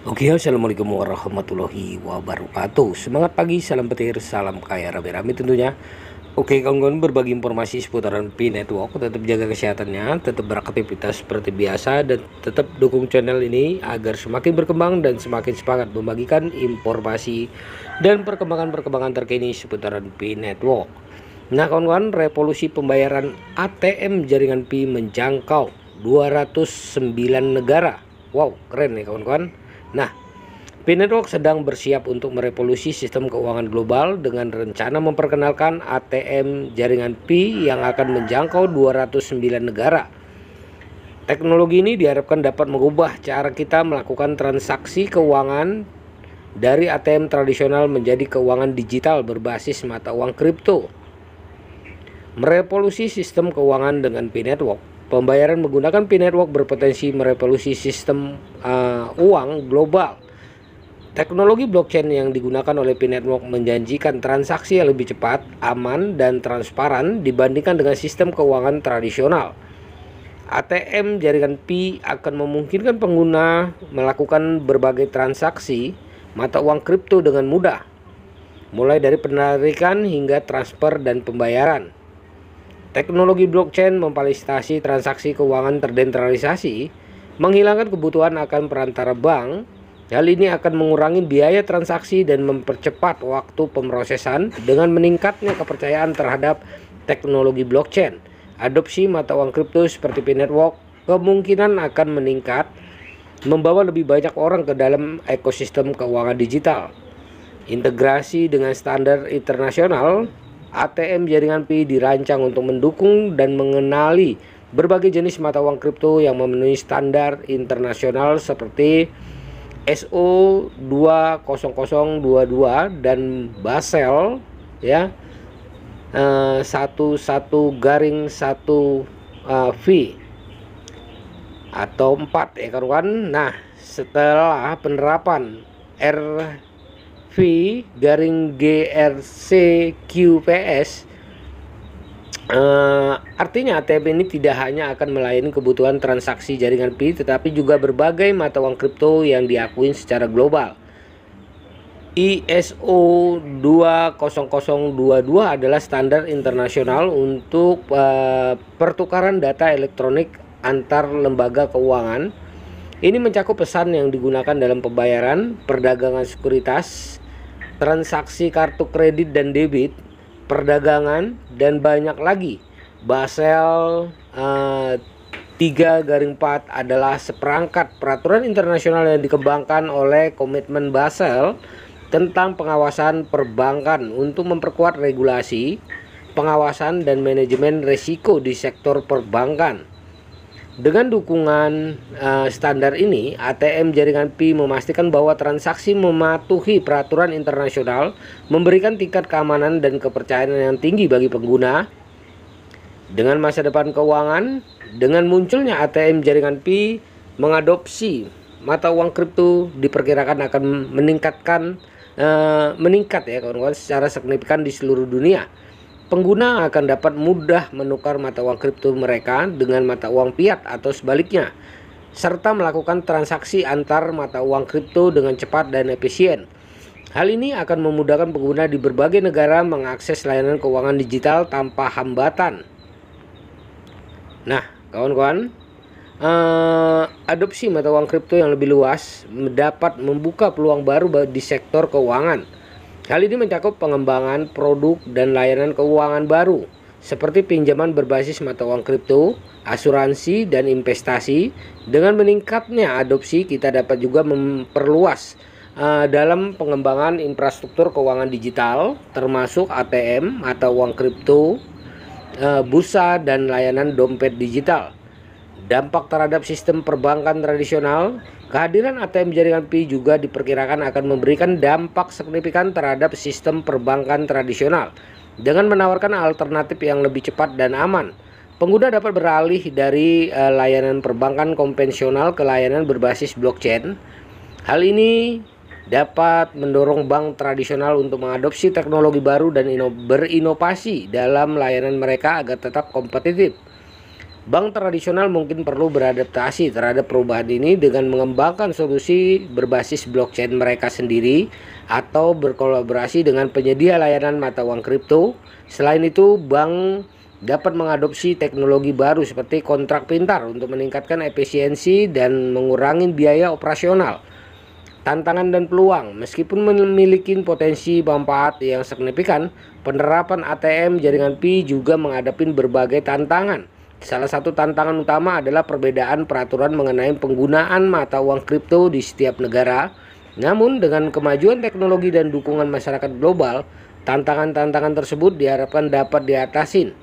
Oke, assalamualaikum warahmatullahi wabarakatuh. Semangat pagi, salam petir, salam kaya rame-rame tentunya. Oke, kawan-kawan, berbagi informasi seputaran Pi Network. Tetap jaga kesehatannya, tetap beraktivitas seperti biasa, dan tetap dukung channel ini agar semakin berkembang dan semakin semangat membagikan informasi dan perkembangan-perkembangan terkini seputaran Pi Network. Nah, kawan-kawan, revolusi pembayaran ATM jaringan Pi menjangkau 209 negara. Wow, keren nih kawan-kawan. Nah, Pi Network sedang bersiap untuk merevolusi sistem keuangan global dengan rencana memperkenalkan ATM jaringan Pi yang akan menjangkau 209 negara. Teknologi ini diharapkan dapat mengubah cara kita melakukan transaksi keuangan dari ATM tradisional menjadi keuangan digital berbasis mata uang kripto. Merevolusi sistem keuangan dengan Pi Network. Pembayaran menggunakan Pi Network berpotensi merevolusi sistem uang global. Teknologi blockchain yang digunakan oleh Pi Network menjanjikan transaksi yang lebih cepat, aman, dan transparan dibandingkan dengan sistem keuangan tradisional. ATM jaringan Pi akan memungkinkan pengguna melakukan berbagai transaksi mata uang kripto dengan mudah, mulai dari penarikan hingga transfer dan pembayaran. Teknologi blockchain memfasilitasi transaksi keuangan terdesentralisasi, menghilangkan kebutuhan akan perantara bank. Hal ini akan mengurangi biaya transaksi dan mempercepat waktu pemrosesan dengan meningkatnya kepercayaan terhadap teknologi blockchain. Adopsi mata uang kripto seperti Pi Network kemungkinan akan meningkat, membawa lebih banyak orang ke dalam ekosistem keuangan digital. Integrasi dengan standar internasional, ATM jaringan Pi dirancang untuk mendukung dan mengenali berbagai jenis mata uang kripto yang memenuhi standar internasional seperti SO 20022 dan Basel ya 11 garing 1 V atau 4 ya kawan. Nah, setelah penerapan RV-GRC-QPS, artinya ATM ini tidak hanya akan melayani kebutuhan transaksi jaringan Pi, tetapi juga berbagai mata uang kripto yang diakui secara global. ISO 20022 adalah standar internasional untuk pertukaran data elektronik antar lembaga keuangan. Ini mencakup pesan yang digunakan dalam pembayaran, perdagangan sekuritas, transaksi kartu kredit dan debit, perdagangan, dan banyak lagi. Basel 3-4 adalah seperangkat peraturan internasional yang dikembangkan oleh Komitmen Basel tentang pengawasan perbankan untuk memperkuat regulasi, pengawasan, dan manajemen risiko di sektor perbankan. Dengan dukungan standar ini, ATM jaringan Pi memastikan bahwa transaksi mematuhi peraturan internasional, memberikan tingkat keamanan dan kepercayaan yang tinggi bagi pengguna. Dengan masa depan keuangan, dengan munculnya ATM jaringan Pi mengadopsi mata uang kripto diperkirakan akan meningkat ya kawan-kawan secara signifikan di seluruh dunia. Pengguna akan dapat mudah menukar mata uang kripto mereka dengan mata uang fiat atau sebaliknya, serta melakukan transaksi antar mata uang kripto dengan cepat dan efisien. Hal ini akan memudahkan pengguna di berbagai negara mengakses layanan keuangan digital tanpa hambatan. Nah, kawan-kawan, adopsi mata uang kripto yang lebih luas dapat membuka peluang baru di sektor keuangan. Hal ini mencakup pengembangan produk dan layanan keuangan baru seperti pinjaman berbasis mata uang kripto, asuransi, dan investasi. Dengan meningkatnya adopsi, kita dapat juga memperluas dalam pengembangan infrastruktur keuangan digital termasuk ATM atau uang kripto, bursa, dan layanan dompet digital. Dampak terhadap sistem perbankan tradisional, kehadiran ATM jaringan Pi juga diperkirakan akan memberikan dampak signifikan terhadap sistem perbankan tradisional. Dengan menawarkan alternatif yang lebih cepat dan aman, pengguna dapat beralih dari layanan perbankan konvensional ke layanan berbasis blockchain. Hal ini dapat mendorong bank tradisional untuk mengadopsi teknologi baru dan berinovasi dalam layanan mereka agar tetap kompetitif. Bank tradisional mungkin perlu beradaptasi terhadap perubahan ini dengan mengembangkan solusi berbasis blockchain mereka sendiri atau berkolaborasi dengan penyedia layanan mata uang kripto. Selain itu, bank dapat mengadopsi teknologi baru seperti kontrak pintar untuk meningkatkan efisiensi dan mengurangi biaya operasional. Tantangan dan peluang. Meskipun memiliki potensi manfaat yang signifikan, penerapan ATM jaringan Pi juga menghadapi berbagai tantangan. Salah satu tantangan utama adalah perbedaan peraturan mengenai penggunaan mata uang kripto di setiap negara. Namun dengan kemajuan teknologi dan dukungan masyarakat global, tantangan-tantangan tersebut diharapkan dapat diatasin.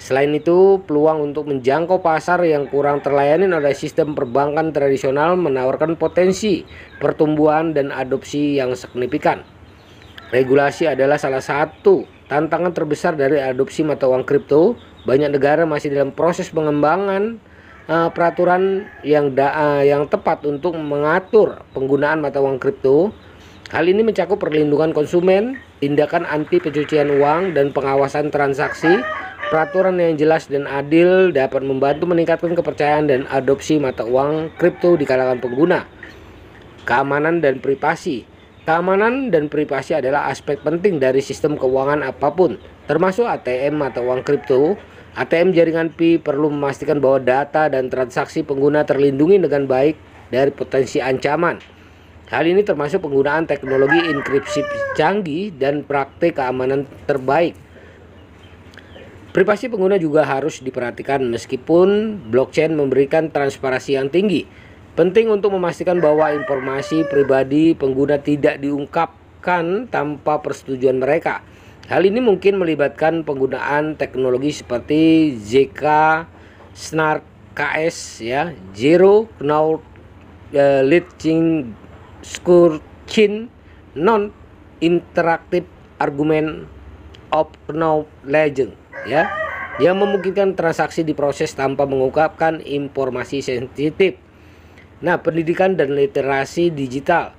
Selain itu, peluang untuk menjangkau pasar yang kurang terlayani oleh sistem perbankan tradisional menawarkan potensi pertumbuhan dan adopsi yang signifikan. Regulasi adalah salah satu tantangan terbesar dari adopsi mata uang kripto. Banyak negara masih dalam proses pengembangan peraturan yang tepat untuk mengatur penggunaan mata uang kripto. Hal ini mencakup perlindungan konsumen, tindakan anti pencucian uang, dan pengawasan transaksi. Peraturan yang jelas dan adil dapat membantu meningkatkan kepercayaan dan adopsi mata uang kripto di kalangan pengguna. Keamanan dan privasi. Keamanan dan privasi adalah aspek penting dari sistem keuangan apapun, termasuk ATM atau uang kripto. ATM jaringan Pi perlu memastikan bahwa data dan transaksi pengguna terlindungi dengan baik dari potensi ancaman. Hal ini termasuk penggunaan teknologi enkripsi canggih dan praktik keamanan terbaik. Privasi pengguna juga harus diperhatikan meskipun blockchain memberikan transparansi yang tinggi. Penting untuk memastikan bahwa informasi pribadi pengguna tidak diungkapkan tanpa persetujuan mereka. Hal ini mungkin melibatkan penggunaan teknologi seperti ZK, Snark KS, ya, Zero Knowledge Leading Score Chain, Non-Interactive Argument of Knowledge, ya, yang memungkinkan transaksi diproses tanpa mengungkapkan informasi sensitif. Nah, pendidikan dan literasi digital.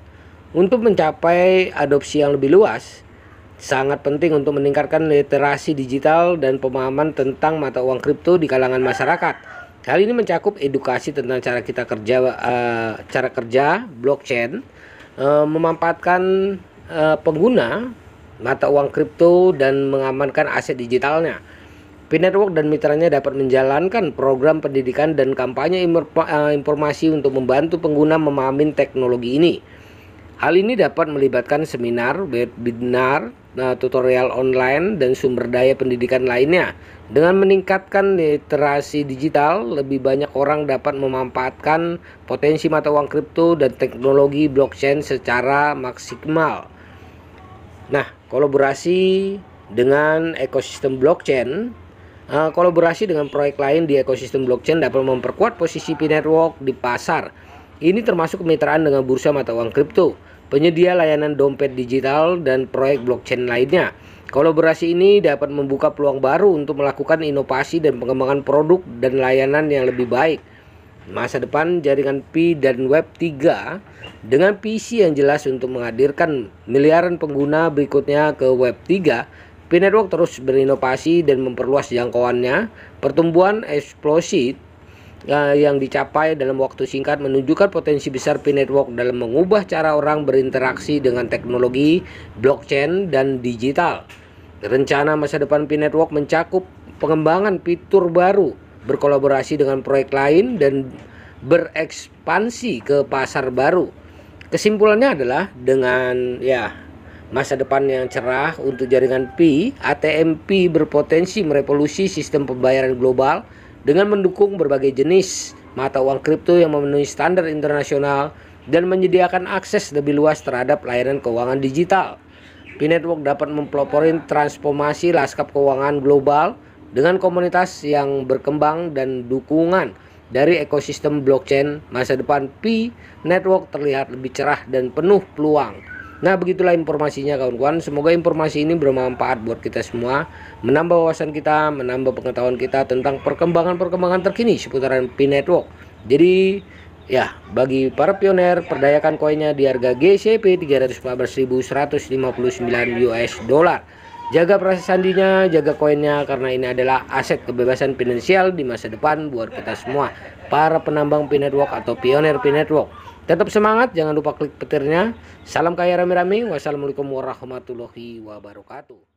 Untuk mencapai adopsi yang lebih luas, sangat penting untuk meningkatkan literasi digital dan pemahaman tentang mata uang kripto di kalangan masyarakat. Hal ini mencakup edukasi tentang cara kerja blockchain, memanfaatkan pengguna mata uang kripto dan mengamankan aset digitalnya. Pi Network dan mitranya dapat menjalankan program pendidikan dan kampanye informasi untuk membantu pengguna memahami teknologi ini. Hal ini dapat melibatkan seminar, webinar, tutorial online, dan sumber daya pendidikan lainnya. Dengan meningkatkan literasi digital, lebih banyak orang dapat memanfaatkan potensi mata uang kripto dan teknologi blockchain secara maksimal. Nah, kolaborasi dengan ekosistem blockchain. Kolaborasi dengan proyek lain di ekosistem blockchain dapat memperkuat posisi Pi Network di pasar. Ini termasuk kemitraan dengan bursa mata uang kripto, penyedia layanan dompet digital, dan proyek blockchain lainnya. Kolaborasi ini dapat membuka peluang baru untuk melakukan inovasi dan pengembangan produk dan layanan yang lebih baik. Masa depan jaringan Pi dan Web 3 dengan visi yang jelas untuk menghadirkan miliaran pengguna berikutnya ke Web 3, Pi Network terus berinovasi dan memperluas jangkauannya. Pertumbuhan eksplosif yang dicapai dalam waktu singkat menunjukkan potensi besar Pi Network dalam mengubah cara orang berinteraksi dengan teknologi blockchain dan digital. Rencana masa depan Pi Network mencakup pengembangan fitur baru, berkolaborasi dengan proyek lain, dan berekspansi ke pasar baru. Kesimpulannya adalah dengan masa depan yang cerah untuk jaringan Pi, ATM Pi berpotensi merevolusi sistem pembayaran global dengan mendukung berbagai jenis mata uang kripto yang memenuhi standar internasional dan menyediakan akses lebih luas terhadap layanan keuangan digital. Pi Network dapat mempelopori transformasi lanskap keuangan global dengan komunitas yang berkembang dan dukungan dari ekosistem blockchain. Masa depan Pi Network terlihat lebih cerah dan penuh peluang. Nah, begitulah informasinya kawan-kawan. Semoga informasi ini bermanfaat buat kita semua, menambah wawasan kita, menambah pengetahuan kita tentang perkembangan terkini seputaran Pi Network. Jadi bagi para pioner, perdayakan koinnya di harga GCP 314.159 US dollar. Jaga proses sandinya, jaga koinnya, karena ini adalah aset kebebasan finansial di masa depan buat kita semua, para penambang P-Network atau pionir P-Network. Tetap semangat, jangan lupa klik petirnya. Salam kaya rame-rame. Wassalamualaikum warahmatullahi wabarakatuh.